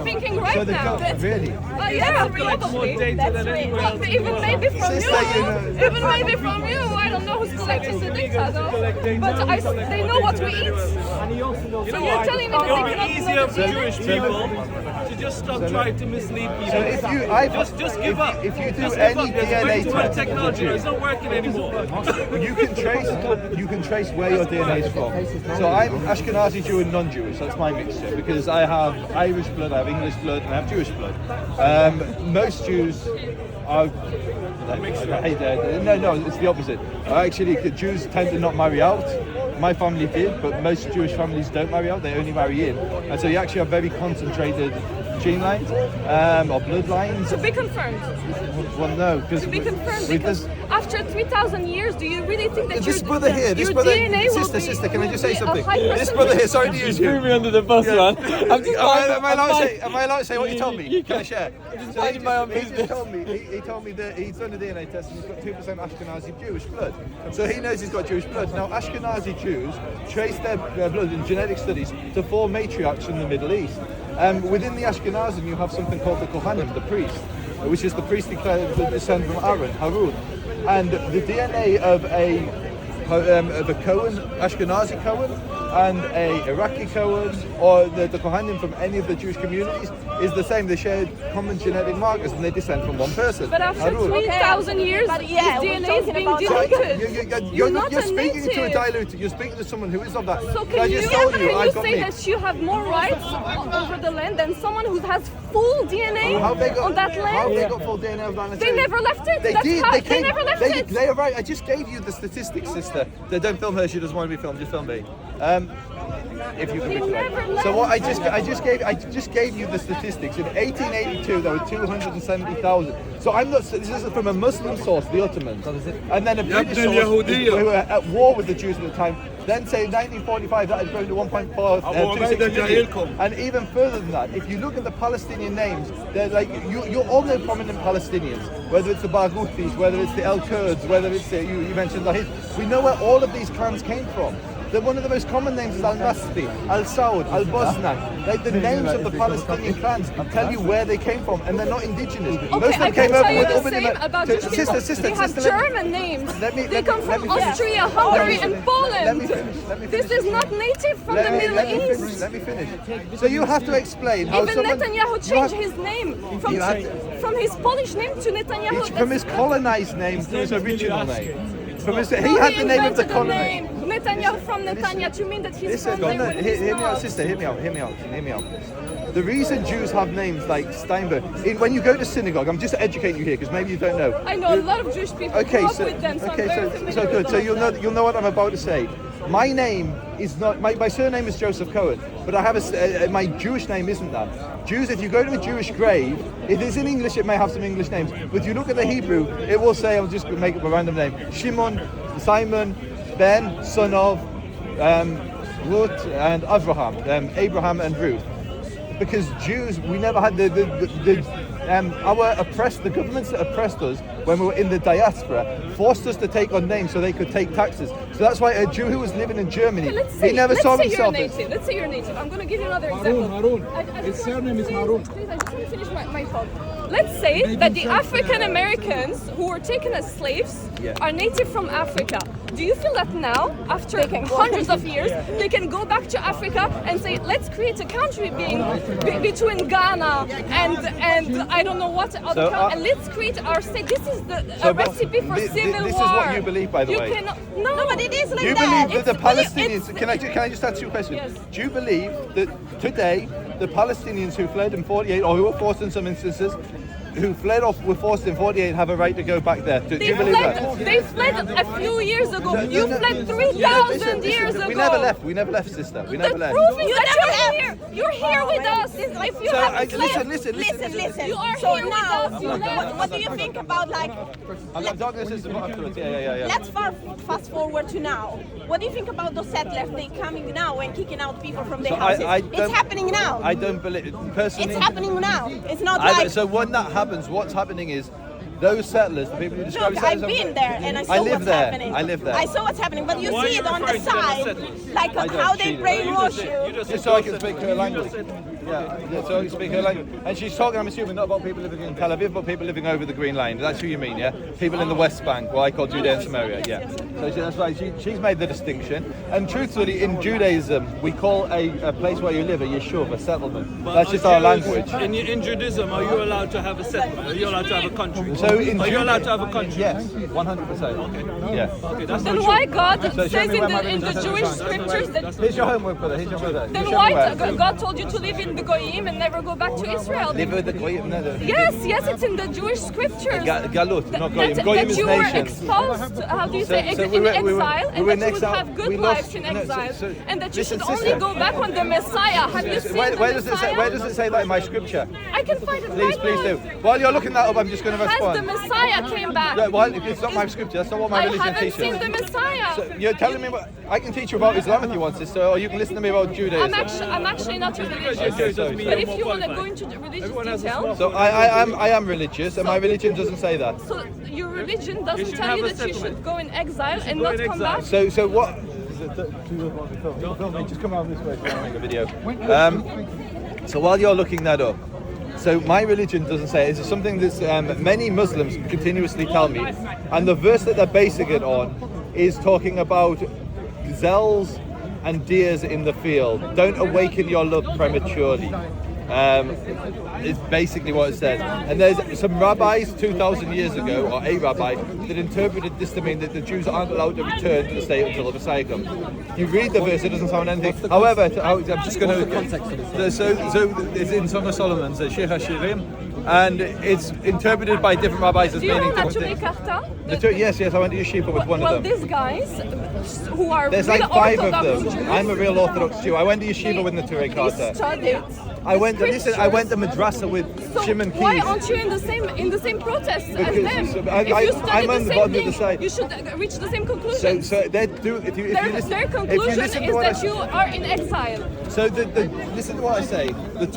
thinking right now. Really? Yeah, probably. Well, even maybe from you. Even maybe from you. I don't know who's collecting the data though. But they know what we eat. So you're telling me that It'll they be cannot easier for know Jewish people to just stop trying to mislead people. So if you, just give up. If you do Just any give up. There's way DNA too much test, technology. It's not working anymore. you can trace where your DNA is from. So I'm Ashkenazi Jew and non-Jewish. That's my mixture because I have Irish blood, I have English blood, and I have Jewish blood. Most Jews are. No, it's the opposite. Actually, Jews tend to not marry out. My family did, but most Jewish families don't marry out, they only marry in. And so you actually have very concentrated gene lines or blood lines. To be confirmed. Well, no, because To be confirmed, because after 3,000 years, do you really think that This brother here, this brother, sister, can I just say something? This brother here, sorry to use you. Threw me under the bus, man. I'm just Am I allowed to say what you told me? Can I share? So minding my own business. He told me that he's done a DNA test and he's got 2% Ashkenazi Jewish blood. So he knows he's got Jewish blood. Now, Ashkenazi Jews trace their blood in genetic studies to 4 matriarchs in the Middle East. Within the Ashkenazim, you have something called the Kohanim, the priest, which is the priestly descent from Harun. And the DNA of a Cohen, Ashkenazi Cohen, and a Iraqi Cohen, or the Kohanim from any of the Jewish communities, is the same. They share common genetic markers and they descend from one person. But after 3,000 years, his DNA is being diluted. You're speaking to a diluted. You're speaking to someone who is of that. So can you say that you have more rights over the land than someone who has full DNA on that land? How they got full DNA of that land? They never left it. They did. They never left it. They are right. I just gave you the statistics, sister. Don't film her. She doesn't want to be filmed. Just film me. If you can be correct. So what I just gave you the statistics. In 1882, there were 270,000. So I'm not. This is from a Muslim source, the Ottomans, and then a British source who were at war with the Jews at the time. Then say in 1945 that had grown to 1.426 million. And even further than that, if you look at the Palestinian names, they're like you all know prominent Palestinians, whether it's the Barghouthis, whether it's the El Kurds, whether it's you mentioned the Hizb. We know where all of these clans came from. One of the most common names is Al-Masri, Al-Saud, Al-Bosnak. Like the names of the Palestinian clans tell you where they came from, and they're not indigenous. Okay, I can tell you the same about Jewish people. They have German names. They come from Austria, Hungary, and Poland. This is not native from the Middle East. Let me finish. So you have to explain how even Netanyahu changed his name from his Polish name to Netanyahu. From his colonized name to his original name. He had the name of the colony. Netanyahu from Netanya. Do you mean that he's from there? Hear me out, sister. Hear me out. The reason Jews have names like Steinberg, when you go to synagogue, I'm just educating you here because maybe you don't know. I know a lot of Jewish people. Grew up with them, so good. So you'll know what I'm about to say. My name is not my surname is Joseph Cohen, but I have my Jewish name isn't that. Jews, if you go to a Jewish grave, if it's in English, it may have some English names, but if you look at the Hebrew, it will say, I'll just make up a random name: Shimon, Simon, Ben, son of Ruth and Abraham and Ruth. Because Jews, we never had the governments that oppressed us when we were in the diaspora forced us to take on names so they could take taxes. So that's why a Jew who was living in Germany, he never saw himself as... Let's say you're native. I'm going to give you another example. Harun. His surname is Harun. Please, I just want to finish my thought. Let's say that the African Americans who were taken as slaves are native from Africa. Do you feel that now, after hundreds of years, they can go back to Africa and say, let's create a country between Ghana and I don't know what other country, and let's create our state. This is a recipe for civil war. This is what you believe, by the way. No, but it is like you that. You believe that the Palestinians... Can I just ask you a question? Yes. Do you believe that today, the Palestinians who fled in 48, or who were forced in some instances, who were forced in 48 have a right to go back there? Do you believe that? They fled a few years ago. You fled 3,000 years ago. We never left, sister. We never left. Proof is that you're here. You're here with us. If you haven't left. Listen. You are So here now, with us. You left. what do you think about I'm talking to sister afterwards. Yeah. Let's fast forward to now. What do you think about those settlers? They coming now and kicking out people from their houses? It's happening now. I don't believe personally. It's happening now. It's not like. So when that happens, what's happening is those settlers, the people who describe Look, themselves. I've been there and I saw what's happening. I live there. I saw what's happening, but you see it on the side, like how they brainwash you. Just so I can speak her language. Yeah, so you speak her language. And she's talking, I'm assuming, not about people living in Tel Aviv, but people living over the Green Line. That's who you mean, yeah? People in the West Bank, what I call Judea and Samaria, yeah. So that's right, she's made the distinction. And truthfully, in Judaism, we call a place where you live a yeshuv, a settlement. But that's just our language. In Judaism, are you allowed to have a settlement? Are you allowed to have a country? So are you allowed to have a country? Yes, 100%. Okay. Yeah. Okay, that's Then not why true. God So show says me where my in the religion Jewish is. scriptures that Here's your homework, brother. Here's your brother. then Show me why where. God told you to live in the Goyim and never go back to Israel? Live with the Goyim, no, Yes, it's in the Jewish scriptures. Galut, not Goyim. That Goyim is you were nations. exposed, how do you say, So in we were exile, and in that you would exile. have We good lost- lives in no, exile, so- and that you listen, should only sister. go back when the Messiah. Have you seen Where the does it say? Messiah? Where does it say that in my scripture? I can find it Please, right please now. do. While you're looking that up, I'm just going to Has the respond. Messiah came back? Yeah, well, it's not my scripture. That's not what my I religion haven't teaches. seen the Messiah. So you're telling me what I can teach you about Islam if you want, sister, or you can listen to me about Judaism. I'm actually not religious. Okay, sorry. But if you want to go into the religious details, So I am religious, and my religion doesn't say that. so your religion doesn't should tell have you a that you settlement. should go in exile and go not in come exile. back. So what? Just come around this way so I make a video. So while you're looking that up, so my religion doesn't say it. It's something that many Muslims continuously tell me, and the verse that they're basing it on is talking about gazelles and deers in the field. Don't awaken your love prematurely. Is basically what it says. And there's some rabbis 2,000 years ago, or a rabbi, that interpreted this to mean that the Jews aren't allowed to return to the state until the Messiah comes. You read the verse, it doesn't sound anything. However, I'm just going to... So it's in Song of Solomon, so Shir HaShirim, and it's interpreted by different rabbis as Do you know meaning different Naturey things. Karta? Yes, I went to yeshiva with one Well, of them. these guys who are There's really like 5 of Orthodox them. Jews, I'm a real Orthodox Jew. I went to yeshiva with Naturey they Karta. studied I went to scriptures. madrasa with So Shimon why Keys. aren't you in the same protest as Because them? I- If you I'm study on the the same bottom of thing, the side. you should reach the same conclusion. So they do. If you listen, Their if you conclusion listen to is what I that you are in exile. So listen to what I say. The